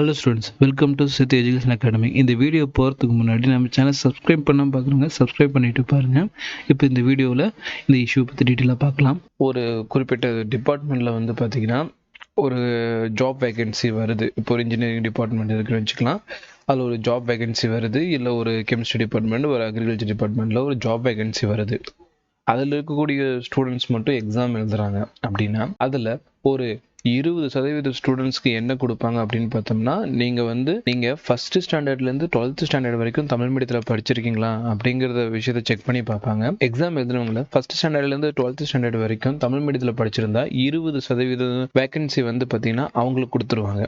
Hello students, welcome to சித்தி education academy. இந்த video போகிறதுக்கு முன்னாடி நம்ம சேனல் சப்ஸ்கிரைப் பண்ணாமல் பார்க்குறவங்க சப்ஸ்கிரைப் பண்ணிட்டு பாருங்கள். இப்போ இந்த வீடியோவில் இந்த இஷ்யூ பற்றி டீட்டெயிலாக பார்க்கலாம். ஒரு குறிப்பிட்ட டிபார்ட்மெண்ட்டில் வந்து பார்த்திங்கன்னா ஒரு ஜாப் வேகன்சி வருது. இப்போ ஒரு இன்ஜினியரிங் டிபார்ட்மெண்ட் இருக்குன்னு வச்சுக்கலாம். அதில் ஒரு ஜாப் வேகன்சி வருது, இல்லை ஒரு கெமிஸ்ட்ரி டிபார்ட்மெண்ட், ஒரு அக்ரிகல்ச்சர் டிபார்ட்மெண்ட்டில் ஒரு ஜாப் வேகன்சி வருது. அதில் இருக்கக்கூடிய ஸ்டூடெண்ட்ஸ் மட்டும் எக்ஸாம் எழுதுறாங்க அப்படின்னா அதில் ஒரு 20% ஸ்டூடெண்ட்ஸ்க்கு என்ன கொடுப்பாங்க அப்படின்னு பார்த்தோம்னா, நீங்கள் ஃபஸ்ட்டு ஸ்டாண்டர்ட்லேருந்து 12th ஸ்டாண்டர்ட் வரைக்கும் தமிழ் மீடியத்தில் படிச்சிருக்கீங்களா அப்படிங்கிறத விஷயத்தை செக் பண்ணி பார்ப்பாங்க. எக்ஸாம் எழுதுனவங்கள ஃபஸ்ட் ஸ்டாண்டர்ட்லேருந்து 12th ஸ்டாண்டர்ட் வரைக்கும் தமிழ் மீடியத்தில் படிச்சிருந்தா 20% வேகன்சி வந்து பார்த்தீங்கன்னா அவங்களுக்கு கொடுத்துருவாங்க.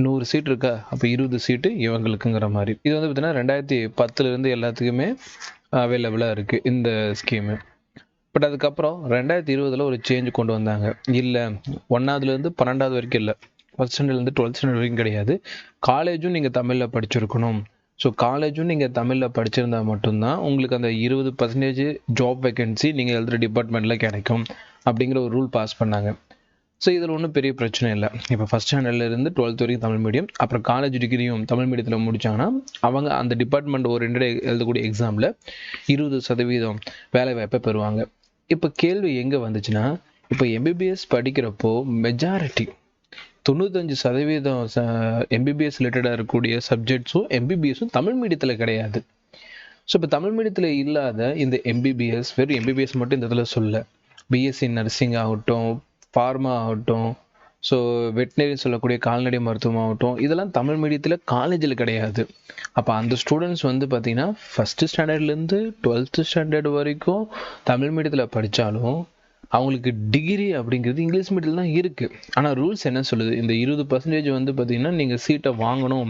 100 சீட் இருக்கா, அப்போ 20 சீட்டு இவங்களுக்குங்கிற மாதிரி. இது வந்து பார்த்தீங்கன்னா 2010 எல்லாத்துக்குமே அவைலபிளாக இருக்குது இந்த ஸ்கீமு. பட் அதுக்கப்புறம் 2020 ஒரு சேஞ்ச் கொண்டு வந்தாங்க. இல்லை 1ஆவதுலேருந்து 12ஆவது வரைக்கும் இல்லை, ஃபஸ்ட் ஸ்டாண்டர்ட்லேருந்து 12th ஸ்டாண்டர்ட் வரைக்கும் கிடையாது, காலேஜும் நீங்கள் தமிழில் படிச்சிருக்கணும். ஸோ காலேஜும் நீங்கள் தமிழில் படிச்சிருந்தா மட்டும்தான் உங்களுக்கு அந்த 20% ஜாப் வேகன்சி நீங்கள் எழுதுகிற டிபார்ட்மெண்ட்டில் கிடைக்கும் அப்படிங்கிற ஒரு ரூல் பாஸ் பண்ணாங்க. ஸோ இதில் ஒன்றும் பெரிய பிரச்சனை இல்லை. இப்போ ஃபஸ்ட் ஸ்டாண்டர்ட்லேருந்து 12th வரைக்கும் தமிழ் மீடியம், அப்புறம் காலேஜ் டிகிரியும் தமிழ் மீடியத்தில் முடித்தாங்கன்னா அவங்க அந்த டிபார்ட்மெண்ட் ஒரு 2 எழுதக்கூடிய எக்ஸாமில் 20% வேலை வாய்ப்பை பெறுவாங்க. இப்போ கேள்வி எங்கே வந்துச்சுன்னா, இப்போ எம்பிபிஎஸ் படிக்கிறப்போ மெஜாரிட்டி 95% எம்பிபிஎஸ் ரிலேட்டடாக இருக்கக்கூடிய சப்ஜெக்ட்ஸும் எம்பிபிஎஸும் தமிழ் மீடியத்தில் கிடையாது. ஸோ இப்போ தமிழ் மீடியத்தில் இல்லாத இந்த எம்பிபிஎஸ், வெறும் எம்பிபிஎஸ் மட்டும் இந்த இதில் சொல்ல, பிஎஸ்சி நர்சிங் ஆகட்டும், ஃபார்மா ஆகட்டும், ஸோ வெட்டினரி சொல்லக்கூடிய கால்நடை மருத்துவம் ஆகட்டும், இதெல்லாம் தமிழ் மீடியத்தில் காலேஜில் கிடையாது. அப்போ அந்த ஸ்டூடெண்ட்ஸ் வந்து பார்த்திங்கன்னா ஃபஸ்ட்டு ஸ்டாண்டர்ட்லேருந்து 12th ஸ்டாண்டர்ட் வரைக்கும் தமிழ் மீடியத்தில் படித்தாலும் அவங்களுக்கு டிகிரி அப்படிங்கிறது இங்கிலீஷ் மீடியத்தில் தான் இருக்குது. ஆனால் ரூல்ஸ் என்ன சொல்லுது, இந்த 20% வந்து பார்த்திங்கன்னா நீங்கள் சீட்டை வாங்கணும்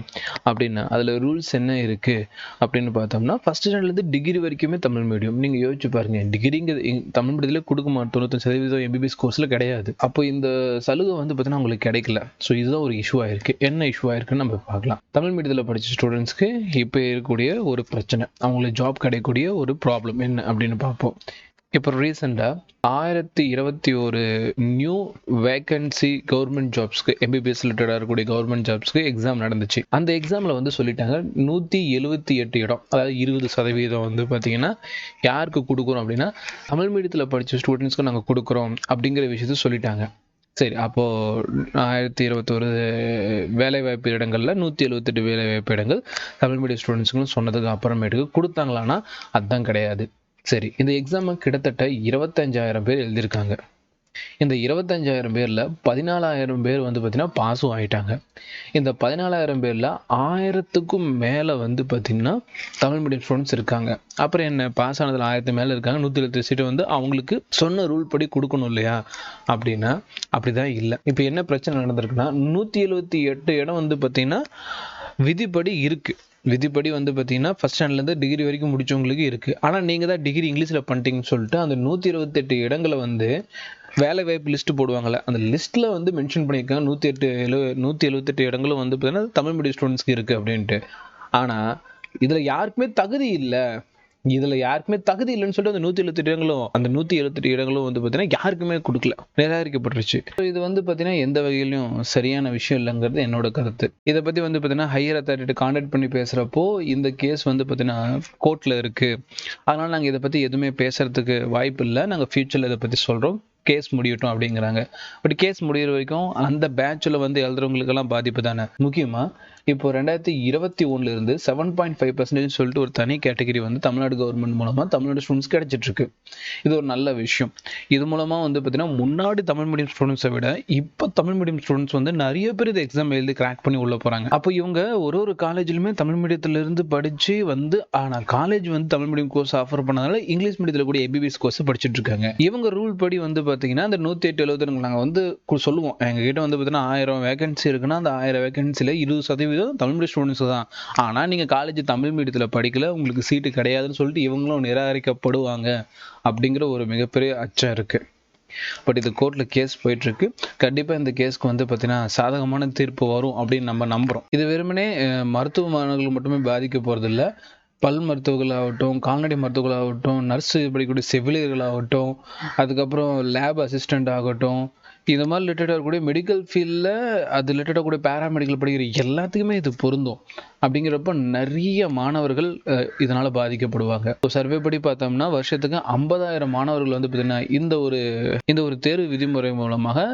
அப்படின்னா அதில் ரூல்ஸ் என்ன இருக்குது அப்படின்னு பார்த்தோம்னா, ஃபஸ்ட் ஸ்டாண்டர்ட்லேருந்து டிகிரி வரைக்குமே தமிழ் மீடியம். நீங்கள் யோசிச்சு பாருங்கள், டிகிரிங்கிறது தமிழ் மீடியத்தில் கொடுக்க மாட்டோம், 95% எம்பிபிஎஸ் கோர்ஸில் கிடையாது. அப்போ இந்த சலுகை வந்து பார்த்திங்கன்னா அவங்களுக்கு கிடைக்கல. ஸோ இதுதான் ஒரு இஷ்யூ ஆயிருக்கு. என்ன இஷ்யூ ஆயிருக்குன்னு நம்ம பார்க்கலாம். தமிழ் மீடியத்தில் படித்த ஸ்டூடெண்ட்ஸ்க்கு இப்போ இருக்கக்கூடிய ஒரு பிரச்சனை, அவங்களுக்கு ஜாப் கிடைக்கக்கூடிய ஒரு ப்ராப்ளம் என்ன அப்படின்னு பார்ப்போம். இப்போ ரீசெண்டாக 1021 நியூ வேகன்சி கவர்மெண்ட் ஜாப்ஸ்க்கு, எம்பிபிஎஸ் ரிலேட்டடாக இருக்கக்கூடிய கவர்மெண்ட் ஜாப்ஸ்க்கு எக்ஸாம் நடந்துச்சு. அந்த எக்ஸாமில் வந்து சொல்லிட்டாங்க 178 இடம், அதாவது 20% வந்து பார்த்தீங்கன்னா யாருக்கு கொடுக்குறோம் அப்படின்னா தமிழ் மீடியத்தில் படித்த ஸ்டூடெண்ட்ஸ்க்கு நாங்கள் கொடுக்குறோம் அப்படிங்கிற விஷயத்த சொல்லிட்டாங்க. சரி, அப்போது 1021 வேலைவாய்ப்பு இடங்களில் 178 வேலைவாய்ப்பு இடங்கள் தமிழ் மீடியம் ஸ்டூடெண்ட்ஸுக்குன்னு சொன்னதுக்கு அப்புறமேட்டுக்கு கொடுத்தாங்களான்னா அதுதான் கிடையாது. சரி, இந்த எக்ஸாமை கிட்டத்தட்ட 25,000 பேர் எழுதியிருக்காங்க. இந்த 25,000 பேரில் 14,000 பேர் வந்து பார்த்திங்கன்னா பாஸும் ஆகிட்டாங்க. இந்த 14,000 பேரில் 1000க்கும் மேலே வந்து பார்த்திங்கன்னா தமிழ் மீடியம் ஸ்டூடெண்ட்ஸ் இருக்காங்க. அப்புறம் என்ன, பாஸ் ஆனதில் 1000 மேலே இருக்காங்க, 170 சீட்டு வந்து அவங்களுக்கு சொன்ன ரூல் படி கொடுக்கணும் இல்லையா அப்படின்னா அப்படிதான் இல்லை. இப்போ என்ன பிரச்சனை நடந்திருக்குன்னா, 178 இடம் வந்து பார்த்திங்கன்னா விதிப்படி இருக்குது. விதிப்படி வந்து பார்த்தீங்கன்னா ஃபஸ்ட் ஸ்டாண்டர்ட்லேருந்து டிகிரி வரைக்கும் முடிச்சவங்களுக்கு இருக்குது. ஆனால் நீங்கள் தான் டிகிரி இங்கிலீஷில் பண்ணிட்டீங்கன்னு சொல்லிட்டு அந்த 128 இடங்களை வந்து வேலை வாய்ப்பு லிஸ்ட்டு போடுவாங்கள்ல, அந்த லிஸ்ட்டில் வந்து மென்ஷன் பண்ணியிருக்காங்க 178 இடங்களும் வந்து பார்த்தீங்கன்னா தமிழ் மீடியம் ஸ்டூடெண்ட்ஸ்க்கு இருக்குது அப்படின்ட்டு. ஆனால் இதில் யாருக்குமே தகுதி இல்லைன்னு சொல்லிட்டு அந்த 178 இடங்களும் வந்து பார்த்தீங்கன்னா யாருக்குமே கொடுக்கல, நிராகரிக்கப்பட்டுருச்சு. இது வந்து பார்த்தீங்கன்னா எந்த வகையிலும் சரியான விஷயம் இல்லைங்கிறது என்னோட கருத்து. இதை பற்றி வந்து பார்த்தீங்கன்னா ஹையர் அத்தாரிட்டி கான்டாக்ட் பண்ணி பேசுகிறப்போ இந்த கேஸ் வந்து பார்த்தீங்கன்னா கோர்ட்டில் இருக்குது, அதனால் நாங்கள் இதை பற்றி எதுவுமே பேசுகிறதுக்கு வாய்ப்பு இல்லை, நாங்கள் ஃப்யூச்சரில் இதை பற்றி சொல்கிறோம், கேஸ் முடியட்டும் அப்படிங்கிறாங்க. பட் கேஸ் முடிகிற வரைக்கும் அந்த பேட்சில் வந்து எழுதுறவங்களுக்கெல்லாம் பாதிப்பு தானே. முக்கியமாக இப்போ 2021 7.5% சொல்லிட்டு ஒரு தனி கேட்டகரி வந்து தமிழ்நாடு கவர்மெண்ட் மூலமாக தமிழ்நாடு ஸ்டூடெண்ட்ஸ் கிடைச்சிட்ருக்கு. இது ஒரு நல்ல விஷயம். இது மூலமாக வந்து பார்த்தீங்கன்னா முன்னாடி தமிழ் மீடியம் ஸ்டூடெண்ட்ஸை விட இப்போ தமிழ் மீடியம் ஸ்டூடெண்ட்ஸ் வந்து நிறைய பேர் இது எக்ஸாம் எழுதி கிராக் பண்ணி உள்ள போகிறாங்க. அப்போ இவங்க ஒரு காலேஜ்லையுமே தமிழ் மீடியத்திலிருந்து படித்து வந்து, ஆனால் காலேஜ் வந்து தமிழ் மீடியம் கோர்ஸ் ஆஃபர் பண்ணதால இங்கிலீஷ் மீடியத்தில் கூட எம்பிபிஎஸ் கோர்ஸ் படிச்சுட்டு இருக்காங்க. இவங்க ரூல் படி வந்து பார்த்தீங்கன்னா அந்த 108 நாங்கள் வந்து சொல்லுவோம், எங்ககிட்ட வந்து பார்த்தீங்கன்னா 1000 வேகன்சி இருக்குன்னா அந்த 1000 வேகன்சியில் 20% தமிழ் மீடியம் ஸ்டூடெண்ட்ஸ் தான். ஆனால் நீங்கள் காலேஜ் தமிழ் மீடியத்தில் படிக்கல, உங்களுக்கு சீட்டு கிடையாதுன்னு சொல்லிட்டு இவங்களும் நிராகரிக்கப்படுவாங்க அப்படிங்கிற ஒரு மிகப்பெரிய அச்சம் இருக்குது. பட் இது கோர்ட்டில் கேஸ் போயிட்டுருக்கு. கண்டிப்பாக இந்த கேஸ்க்கு வந்து பார்த்தீங்கன்னா சாதகமான தீர்ப்பு வரும் அப்படின்னு நம்ம நம்புகிறோம். இது வெறுமனே மருத்துவ மாணவர்கள் மட்டுமே பாதிக்க போகிறதில்ல, பல் மருத்துவர்களாகட்டும், கால்நடை மருத்துவர்களாகட்டும், நர்ஸு படிக்கக்கூடிய செவிலியர்களாகட்டும், அதுக்கப்புறம் லேப் அசிஸ்டண்ட் ஆகட்டும், இந்த மாதிரி ரிலேட்டடாக இருக்கக்கூடிய மெடிக்கல் ஃபீல்டில் அது ரிலேட்டடாக கூட பேராமெடிக்கல் படிக்கிற எல்லாத்துக்குமே இது பொருந்தும். அப்படிங்கிறப்ப நிறைய மாணவர்கள் இதனால் பாதிக்கப்படுவாங்க. ஸோ சர்வே படி பார்த்தோம்னா வருஷத்துக்கு 50,000 மாணவர்கள் வந்து பார்த்தீங்கன்னா இந்த ஒரு தேர்வு விதிமுறை மூலமாக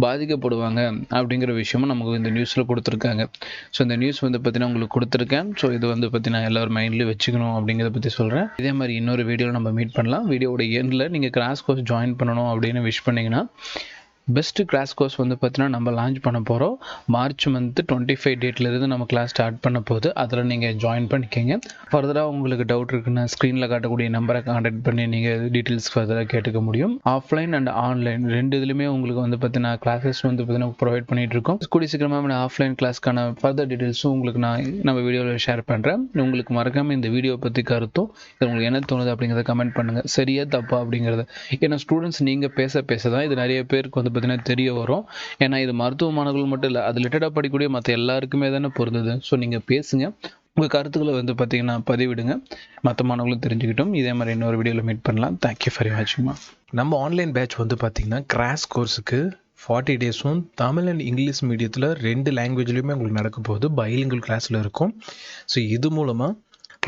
பாதிக்கப்படுவாங்க அப்படிங்கிற விஷயமும் நமக்கு இந்த நியூஸில் கொடுத்துருக்காங்க. ஸோ இந்த நியூஸ் வந்து பார்த்தீங்கன்னா உங்களுக்கு கொடுத்துருக்கேன். ஸோ இது வந்து பார்த்தீங்கன்னா எல்லாரும் மைண்ட்லேயும் வச்சுக்கணும் அப்படிங்கிறத பற்றி சொல்கிறேன். இதே மாதிரி இன்னொரு வீடியோவில் நம்ம மீட் பண்ணலாம். வீடியோட எண்டில் நீங்கள் கிராஷ் கோர்ஸ் ஜாயின் பண்ணணும் அப்படின்னு விஷ் பண்ணிங்கன்னா பெஸ்ட்டு கிளாஸ் கோர்ஸ் வந்து பார்த்தீங்கன்னா நம்ம லான்ச் பண்ண போகிறோம். மார்ச் மந்த் 25 டேட்லேருந்து நம்ம கிளாஸ் ஸ்டார்ட் பண்ண போகுது. அதில் நீங்கள் ஜாயின் பண்ணிக்கோங்க. ஃபர்தராக உங்களுக்கு டவுட் இருக்குன்னா ஸ்க்ரீனில் காட்டக்கூடிய நம்பரை கான்டாக்ட் பண்ணி நீங்கள் டீட்டெயில்ஸ் ஃபர்தராக கேட்டுக்க முடியும். ஆஃப்லைன் அண்ட் ஆன்லைன் ரெண்டு இதுலையுமே உங்களுக்கு வந்து பார்த்தீங்கன்னா கிளாஸஸ் வந்து பார்த்தீங்கன்னா ப்ரொவைட் பண்ணிகிட்டு இருக்கோம். கூடிய சீக்கிரமாக ஆஃப்லைன் கிளாஸ்க்கான ஃபர்தர் டீட்டெயில்ஸும் உங்களுக்கு நம்ம வீடியோவில் ஷேர் பண்ணுறேன். உங்களுக்கு மறக்காமல் இந்த வீடியோ பற்றி கருத்தும் இது உங்களுக்கு என்ன தோணுது அப்படிங்கிறத கமெண்ட் பண்ணுங்கள். சரியா தப்பா அப்படிங்கிறத. ஏன்னா ஸ்டூடெண்ட்ஸ் நீங்கள் பேச தான் இது நிறைய பேருக்கு வந்து தெரிய வரும். ஏன்னா இது மருத்துவ மாணவர்கள் மட்டும் இல்லை, அது ரிலேட்டடாக படிக்கக்கூடிய மற்ற எல்லாருக்குமே தானே பொருந்தது. ஸோ நீங்கள் பேசுங்க, உங்கள் கருத்துக்களை வந்து பார்த்தீங்கன்னா பதிவிடுங்க, மற்ற மாணவர்களும் தெரிஞ்சுக்கிட்டோம். இதே மாதிரி இன்னொரு வீடியோவில் மீட் பண்ணலாம். தேங்க்யூ ஃபார் வாட்சிங். நம்ம ஆன்லைன் பேட்ச் வந்து பார்த்தீங்கன்னா கிராஷ் கோர்ஸுக்கு 40 டேஸும் தமிழ் அண்ட் இங்கிலீஷ் மீடியத்தில் 2 லாங்குவேஜ்லையுமே உங்களுக்கு நடக்க போகுது. பைலிங்குவல் கிளாஸில் இருக்கும். ஸோ இது மூலமாக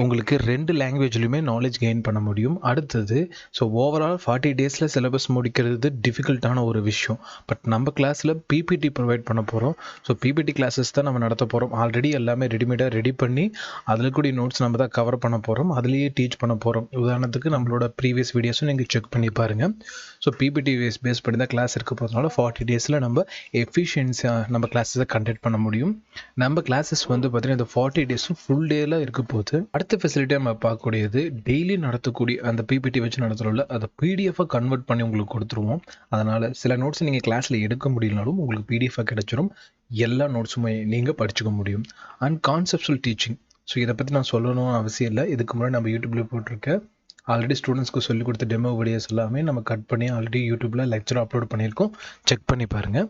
உங்களுக்கு 2 லாங்குவேஜ்லையுமே நாலேஜ் கெயின் பண்ண முடியும். அடுத்தது ஸோ ஓவரால் 40 டேஸில் சிலபஸ் முடிக்கிறது டிஃபிகல்ட்டான ஒரு விஷயம். பட் நம்ம கிளாஸில் பிபிடி ப்ரொவைட் பண்ண போகிறோம். ஸோ பிபிடி கிளாஸஸ் தான் நம்ம நடத்த போகிறோம். ஆல்ரெடி எல்லாமே ரெடிமேடாக ரெடி பண்ணி அதில் கூடிய நோட்ஸ் நம்ம தான் கவர் பண்ண போகிறோம். அதுலேயே டீச் பண்ண போகிறோம். உதாரணத்துக்கு நம்மளோட ப்ரீவியஸ் வீடியோஸும் நீங்கள் செக் பண்ணி பாருங்கள். ஸோ பிபிடி பேஸ் பண்ணி தான் கிளாஸ் இருக்க போகிறதுனால 40 டேஸில் நம்ம எஃபிஷியன்சியாக நம்ம கிளாஸஸை கண்டக்ட் பண்ண முடியும். நம்ம கிளாஸஸ் வந்து பார்த்திங்கன்னா இந்த 40 டேஸும் ஃபுல் டேயில் இருக்க போகுது. அடுத்த ஃபெசிலிட்டியாக நம்ம பார்க்கக்கூடியது டெய்லி நடத்தக்கூடிய அந்த பிபிடி வச்சு நடத்துகிறோம்ல, அதை பிடிஎஃபாக கன்வெர்ட் பண்ணி உங்களுக்கு கொடுத்துருவோம். அதனால் சில நோட்ஸ் நீங்கள் கிளாஸில் எடுக்க முடியலனாலும் உங்களுக்கு பிடிஎஃபாக கிடைச்சிரும். எல்லா நோட்ஸுமே நீங்கள் படிச்சுக்க முடியும். And conceptual teaching. ஸோ இதை பற்றி நான் சொல்லணும்னு அவசியம் இல்லை. இதுக்கு முன்னாடி நம்ம யூடியூப்பில் போட்டிருக்க ஆல்ரெடி ஸ்டூடெண்ட்ஸ்க்கு சொல்லிக் கொடுத்த டெமோ வீடியோஸ் எல்லாமே நம்ம கட் பண்ணி ஆல்ரெடி யூடியூப்பில் லெக்சர் அப்லோட் பண்ணியிருக்கோம். செக் பண்ணி பாருங்கள்.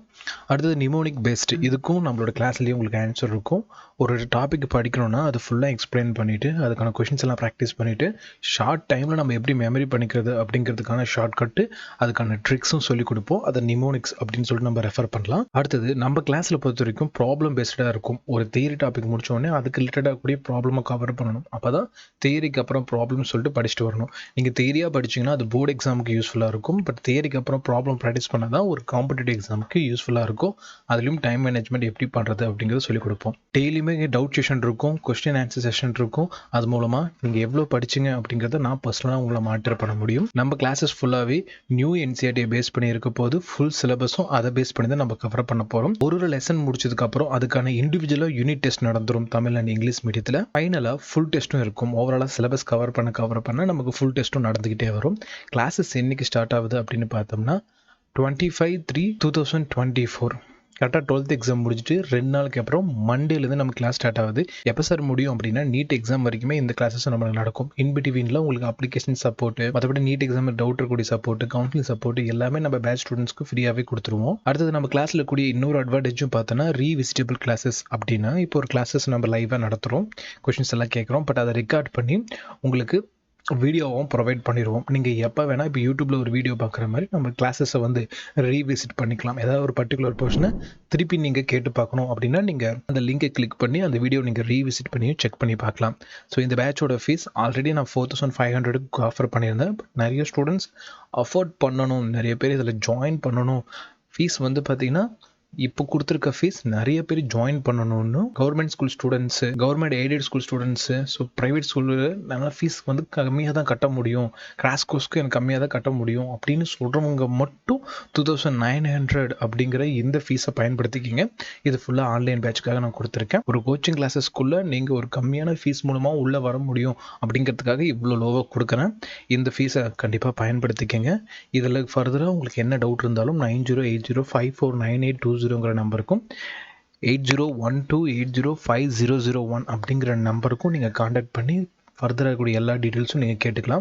அடுத்தது நிமோனிக் பேஸ்டு. இதுக்கும் நம்மளோட கிளாஸ்லேயே உங்களுக்கு ஆன்சர் இருக்கும். ஒரு டாபிக் படிக்கணும்னா அது ஃபுல்லாக எக்ஸ்பிளைன் பண்ணிவிட்டு அதுக்கான கொஷின்ஸ் எல்லாம் ப்ராக்டிஸ் பண்ணிவிட்டு ஷார்ட் டைமில் நம்ம எப்படி மெமரி பண்ணிக்கிறது அப்படிங்கிறதுக்கான ஷார்ட்கட்டு அதுக்கான ட்ரிக்ஸும் சொல்லிக் கொடுப்போம். அதை நிமோனிக்ஸ் அப்படின்னு சொல்லிட்டு நம்ம ரெஃபர் பண்ணலாம். அடுத்தது நம்ம கிளாஸில் பொறுத்த வரைக்கும் ப்ராப்ளம் பேஸ்டாக இருக்கும். ஒரு தியரி டாபிக் முடித்தோடனே அதுக்கு ரிலேட்டடாக கூடிய ப்ராப்ளமை கவர் பண்ணணும். அப்போ தான் தியரிக்கு அப்புறம் ப்ராப்ளம் சொல்லிட்டு படிச்சுட்டு வரணும். நீங்கள் தியரியாக படிச்சிங்கன்னா அது போர்டு எக்ஸாமுக்கு யூஸ்ஃபுல்லாக இருக்கும். பட் தியரிக்கு அப்புறம் ப்ராப்ளம் ப்ராக்டிஸ் பண்ணால் தான் ஒரு காம்படிட்டிவ் எக்ஸாமுக்கு யூஸ்ஃபுல்லாக இருக்கும். அதுலேயும் டைம் மேனேஜ்மெண்ட் எப்படி பண்ணுறது அப்படிங்கிறத சொல்லிக் கொடுப்போம். டெய்லியுமே டவுட் செஷன் இருக்கும், கொஸ்டின் ஆன்சர் செஷன் இருக்கும். அது மூலமாக நீங்கள் எவ்வளோ படிச்சிங்க அப்படிங்கிறத நான் பர்சனலாக உங்களை மானிட்டர் பண்ண முடியும். நம்ம கிளாஸஸ் ஃபுல்லாகவே நியூ என்சிஆர்டியை பேஸ் பண்ணி இருக்க போது ஃபுல் சிலபஸும் அதை பேஸ் பண்ணி தான் நம்ம கவர் பண்ண போகிறோம். ஒரு லெசன் முடிச்சதுக்கப்புறம் அதுக்கான இண்டிவிஜுவலாக யூனிட் டெஸ்ட் நடந்துடும் தமிழ் அண்ட் இங்கிலீஷ் மீடியத்தில். ஃபைனலாக ஃபுல் டெஸ்ட்டும் இருக்கும். ஓவராலாக சிலபஸ் கவர் பண்ண நமக்கு ஃபுல் டெஸ்ட்டும் நடந்துக்கிட்டே வரும். கிளாஸஸ் என்னைக்கு ஸ்டார்ட் ஆகுது அப்படின்னு பார்த்தோம்னா 25/3/2024 கரெக்டாக 12th எக்ஸாம் முடிச்சுட்டு 2 நாளுக்கு அப்புறம் மண்டேலேருந்து நம்ம கிளாஸ் ஸ்டார்ட் ஆகுது. எப்போ சார் முடியும் அப்படின்னா நீட் எக்ஸாம் வரைக்குமே இந்த கிளாஸஸ் நம்மளுக்கு நடக்கும். இன்பிட்வீனில் உங்களுக்கு அப்ளிகேஷன் சப்போர்ட், மற்றபடி நீட் எக்ஸாம் டவுட் இருக்கக்கூடிய சப்போர்ட், கவுன்சிலிங் சப்போர்ட் எல்லாமே நம்ம பேட்ச் ஸ்டூடெண்ட்ஸ்க்கு ஃப்ரீயாகவே கொடுத்துருவோம். அடுத்தது நம்ம கிளாஸில் கூடிய இன்னொரு அட்வான்டேஜும் பார்த்தோன்னா ரீவிசிட்டபிள் கிளாஸஸ். அப்படின்னா இப்போ ஒரு கிளாஸஸ் நம்ம லைவாக நடத்துகிறோம், கொஷின்ஸ் எல்லாம் கேட்குறோம். பட் அதை ரெக்கார்ட் பண்ணி உங்களுக்கு வீடியோவும் ப்ரொவைட் பண்ணிடுவோம். நீங்கள் எப்போ வேணால் இப்போ யூடியூப்பில் ஒரு வீடியோ பார்க்குற மாதிரி நம்ம கிளாஸஸை வந்து ரீவிசிட் பண்ணிக்கலாம். ஏதாவது ஒரு பர்டிகுலர் போர்ஷனை திருப்பி நீங்கள் கேட்டு பார்க்கணும் அப்படின்னா நீங்கள் அந்த லிங்கை கிளிக் பண்ணி அந்த வீடியோ நீங்கள் ரீவிசிட் பண்ணி செக் பண்ணி பார்க்கலாம். ஸோ இந்த பேட்சோட ஃபீஸ் ஆல்ரெடி நான் 4,500க்கு ஆஃபர் பண்ணியிருந்தேன். நிறைய ஸ்டூடெண்ட்ஸ் அஃபோர்ட் பண்ணணும், நிறைய பேர் இதில் ஜாயின் பண்ணணும். ஃபீஸ் வந்து பார்த்திங்கன்னா இப்போ கொடுத்துருக்க ஃபீஸ் நிறைய பேர் ஜாயின் பண்ணணும்னு government school students, government aided school students, so private ஸ்கூலில் நல்லா ஃபீஸ் வந்து கம்மியாக தான் கட்ட முடியும், கிராஷ் கோர்ஸ்க்கு எனக்கு கம்மியாக தான் கட்ட முடியும் அப்படின்னு சொல்கிறவங்க மட்டும் 2,900 அப்படிங்கிற இந்த ஃபீஸை பயன்படுத்திக்கிங்க. இது ஃபுல்லாக ஆன்லைன் பேட்சுக்காக நான் கொடுத்துருக்கேன். ஒரு கோச்சிங் கிளாஸஸ்க்குள்ளே நீங்கள் ஒரு கம்மியான ஃபீஸ் மூலமாக உள்ளே வர முடியும் அப்படிங்கிறதுக்காக இவ்வளோ லோவாக கொடுக்குறேன். இந்த ஃபீஸை கண்டிப்பாக பயன்படுத்திக்கங்க. இதில் ஃபர்தராக உங்களுக்கு என்ன டவுட் இருந்தாலும் 9080549820 நம்பருக்கும் 8012805001 அப்படிங்கிற நம்பருக்கும் நீங்கள் காண்டாக்ட் பண்ணி ஃபர்தராக கூடிய எல்லா டீட்டெயில்ஸும் நீங்கள் கேட்டுக்கலாம்.